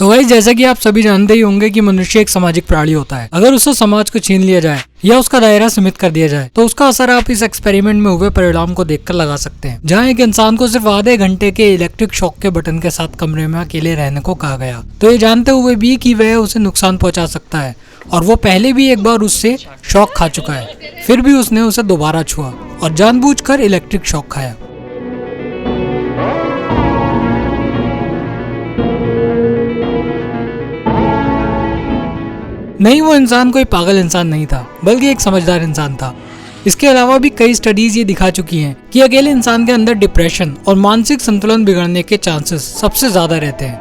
So guys, जैसा कि आप सभी जानते ही होंगे कि मनुष्य एक सामाजिक प्राणी होता है। अगर उससे समाज को छीन लिया जाए या उसका दायरा सीमित कर दिया जाए तो उसका असर आप इस एक्सपेरिमेंट में हुए परिणाम को देखकर लगा सकते हैं, जहां एक इंसान को सिर्फ आधे घंटे के इलेक्ट्रिक शॉक के बटन के साथ कमरे में अकेले रहने को कहा गया, तो ये जानते हुए भी कि वह उसे नुकसान पहुंचा सकता है और वो पहले भी एक बार उससे शॉक खा चुका है, फिर भी उसने उसे दोबारा छुआ और जानबूझकर इलेक्ट्रिक शॉक खाया। नहीं, वो इंसान कोई पागल इंसान नहीं था, बल्कि एक समझदार इंसान था। इसके अलावा भी कई स्टडीज ये दिखा चुकी हैं कि अकेले इंसान के अंदर डिप्रेशन और मानसिक संतुलन बिगड़ने के चांसेस सबसे ज्यादा रहते हैं।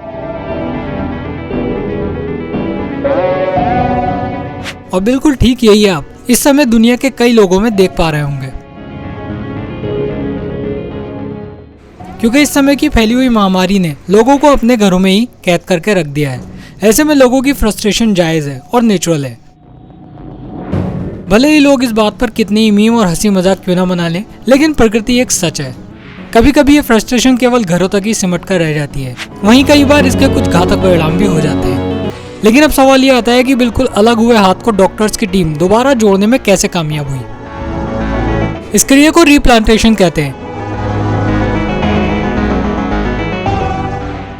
और बिल्कुल ठीक यही आप इस समय दुनिया के कई लोगों में देख पा रहे होंगे, क्योंकि इस समय की फैली हुई महामारी ने लोगों को अपने घरों में ही कैद करके रख दिया है। ऐसे में लोगों की फ्रस्ट्रेशन जायज है और नेचुरल है। भले ही लोग इस बात पर कितनी ही मीम और हंसी मजाक क्यों ना मना लें, लेकिन प्रकृति एक सच है। कभी कभी ये फ्रस्ट्रेशन केवल घरों तक ही सिमट कर रह जाती है, वहीं कई बार इसके कुछ घातक परिणाम भी हो जाते हैं। लेकिन अब सवाल ये आता है कि बिल्कुल अलग हुए हाथ को डॉक्टर्स की टीम दोबारा जोड़ने में कैसे कामयाब हुई। इस क्रिया को रीप्लांटेशन कहते हैं।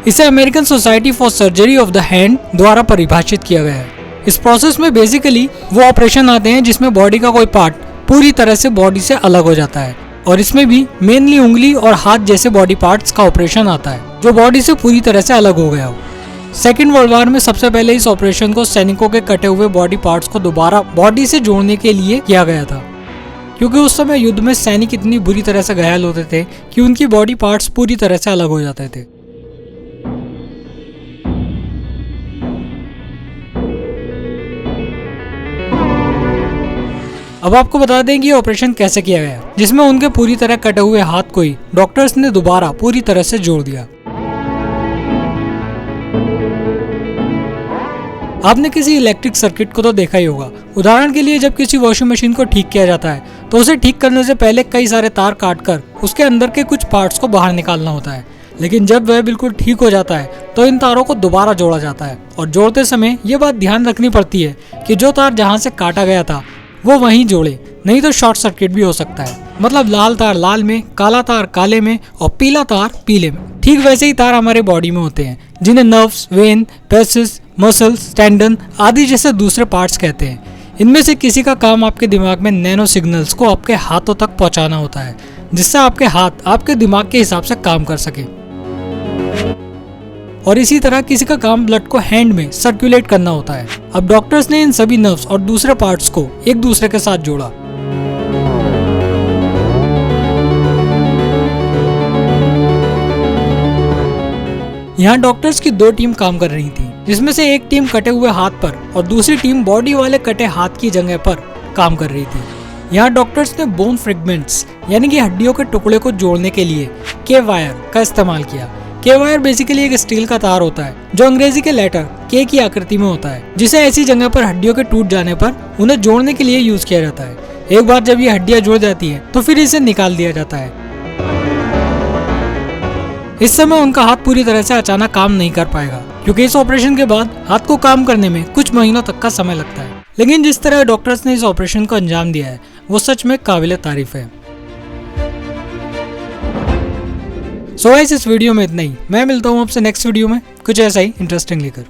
इसे American society for surgery of the hand द्वारा परिभाषित किया गया है। इस प्रोसेस में बेसिकली वो ऑपरेशन आते हैं जिसमें बॉडी का कोई पार्ट पूरी तरह से बॉडी से अलग हो जाता है, और इसमें भी मेनली उंगली और हाथ जैसे बॉडी पार्ट्स का ऑपरेशन आता है जो बॉडी से पूरी तरह से अलग हो गया हो। सेकेंड वर्ल्ड वॉर में सबसे पहले इस ऑपरेशन को सैनिकों के कटे हुए बॉडी पार्ट्स को दोबारा बॉडी से जोड़ने के लिए किया गया था, क्योंकि उस समय युद्ध में सैनिक इतनी बुरी तरह से घायल होते थे कि उनकी बॉडी पार्ट्स पूरी तरह से अलग हो जाते थे। अब आपको बता दें कि ये ऑपरेशन कैसे किया गया, जिसमें उनके पूरी तरह कटे हुए हाथ को ही डॉक्टर्स ने दोबारा पूरी तरह से जोड़ दिया। आपने किसी इलेक्ट्रिक सर्किट को तो देखा ही होगा। उदाहरण के लिए जब किसी वॉशिंग मशीन को ठीक किया जाता है तो उसे ठीक करने से पहले कई सारे तार काटकर उसके अंदर के कुछ पार्ट्स को बाहर निकालना होता है, लेकिन जब वह बिल्कुल ठीक हो जाता है तो इन तारों को दोबारा जोड़ा जाता है। और जोड़ते समय ये बात ध्यान रखनी पड़ती है कि जो तार जहाँ से काटा गया था वो वहीं जोड़े, नहीं तो शॉर्ट सर्किट भी हो सकता है। मतलब लाल तार लाल में, काला तार काले में और पीला तार पीले में। ठीक वैसे ही तार हमारे बॉडी में होते हैं, जिन्हें नर्व्स, वेन, पेसिस, मसल्स, टेंडन आदि जैसे दूसरे पार्ट्स कहते हैं। इनमें से किसी का काम आपके दिमाग में नैनो सिग्नल्स को आपके हाथों तक पहुंचाना होता है, जिससे आपके हाथ आपके दिमाग के हिसाब से काम कर सके। और इसी तरह किसी का काम ब्लड को हैंड में सर्कुलेट करना होता है। अब डॉक्टर्स ने इन सभी नर्व्स और दूसरे पार्ट्स को एक दूसरे के साथ जोड़ा। यहाँ डॉक्टर्स की दो टीम काम कर रही थी, जिसमें से एक टीम कटे हुए हाथ पर और दूसरी टीम बॉडी वाले कटे हाथ की जगह पर काम कर रही थी। यहाँ डॉक्टर्स ने बोन फ्रेगमेंट्स यानी कि हड्डियों के टुकड़े को जोड़ने के लिए के वायर का इस्तेमाल किया। के वायर बेसिकली एक स्टील का तार होता है जो अंग्रेजी के लेटर के की आकृति में होता है, जिसे ऐसी जगह पर हड्डियों के टूट जाने पर उन्हें जोड़ने के लिए यूज किया जाता है। एक बार जब ये हड्डियां जुड़ जाती हैं तो फिर इसे निकाल दिया जाता है। इस समय उनका हाथ पूरी तरह से अचानक काम नहीं कर पाएगा, क्योंकि इस ऑपरेशन के बाद हाथ को काम करने में कुछ महीनों तक का समय लगता है। लेकिन जिस तरह डॉक्टर्स ने इस ऑपरेशन को अंजाम दिया है वो सच में काबिले तारीफ है। सो गाइस, इस वीडियो में इतना ही। मैं मिलता हूँ आपसे नेक्स्ट वीडियो में कुछ ऐसा ही इंटरेस्टिंग लेकर।